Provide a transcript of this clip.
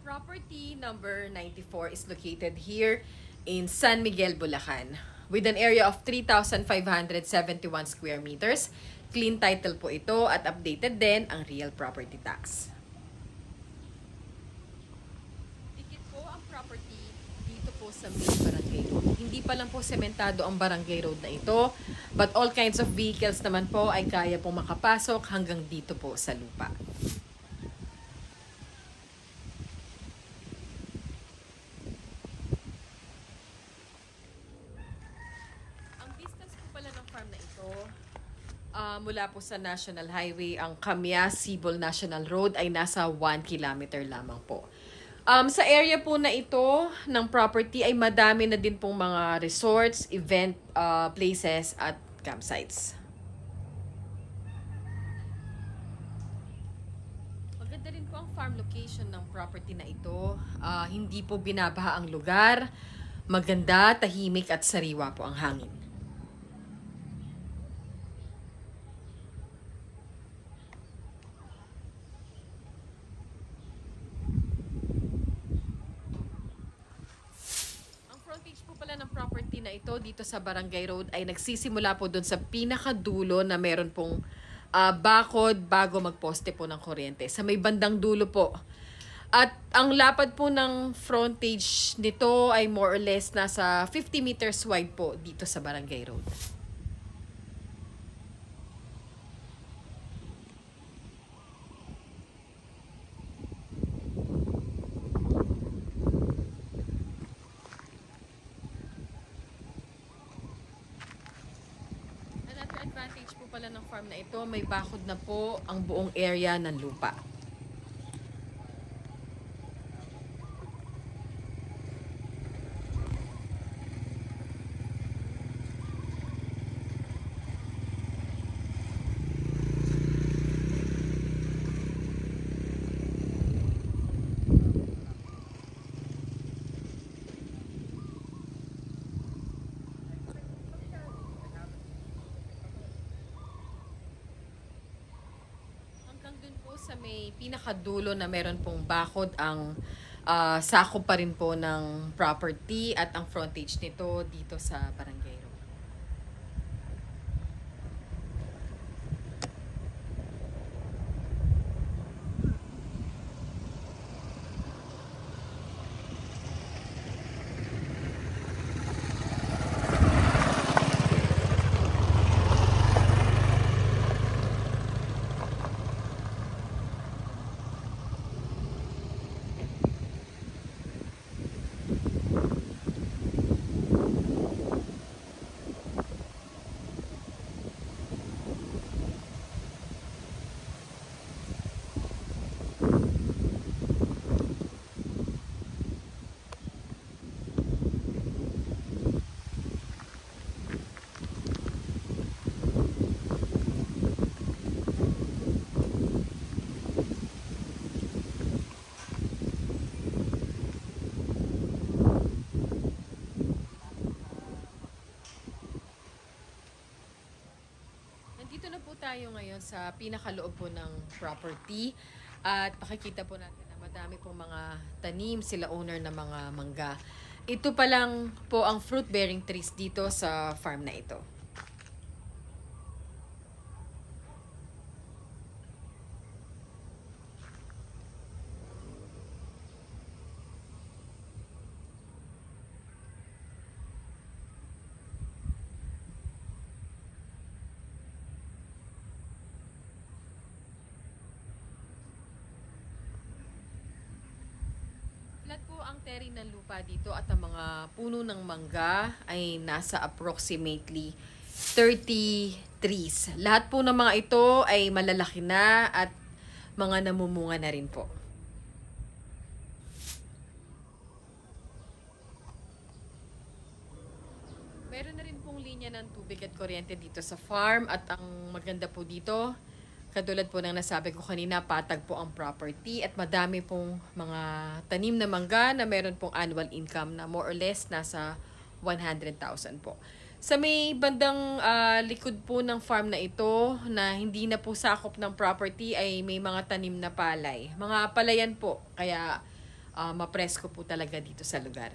Property number 94 is located here in San Miguel, Bulacan with an area of 3,571 square meters. Clean title po ito at updated din ang real property tax. Dikit po ang property dito po sa main barangay road. Hindi pa lang po sementado ang barangay road na ito, but all kinds of vehicles naman po ay kaya pong makapasok hanggang dito po sa lupa. Mula po sa National Highway, ang Kamya-Sibol National Road ay nasa 1 kilometer lamang po. Sa area po na ito ng property ay madami na din pong mga resorts, event places at campsites. Maganda rin po ang farm location ng property na ito. Hindi po binabaha ang lugar. Maganda, tahimik at sariwa po ang hangin. Ng property na ito dito sa Barangay Road ay nagsisimula po doon sa pinakadulo na meron pong bakod bago magposte po ng kuryente. Sa may bandang dulo po. At ang lapad po ng frontage nito ay more or less nasa 50 meters wide po dito sa Barangay Road. Advantage po pala ng farm na ito, may bakod na po ang buong area ng lupa. Dun po sa may pinakadulo na meron pong bakod ang sakop pa rin po ng property at ang frontage nito dito sa Barangay Road. Dito na po tayo ngayon sa pinakaloob po ng property at makikita po natin na madami pong mga tanim sila owner ng mga mangga. Ito pa lang po ang fruit-bearing trees dito sa farm na ito. Flat po ang terrain ng lupa dito at ang mga puno ng mangga ay nasa approximately 30 trees. Lahat po ng mga ito ay malalaki na at mga namumunga na rin po. Meron na rin pong linya ng tubig at kuryente dito sa farm at ang maganda po dito, katulad po ng nasabi ko kanina, patag po ang property at madami pong mga tanim na mangga na meron pong annual income na more or less nasa 100,000 po. Sa may bandang likod po ng farm na ito na hindi na po sakop ng property ay may mga tanim na palay. Mga palayan po. Kaya mapresko po talaga dito sa lugar.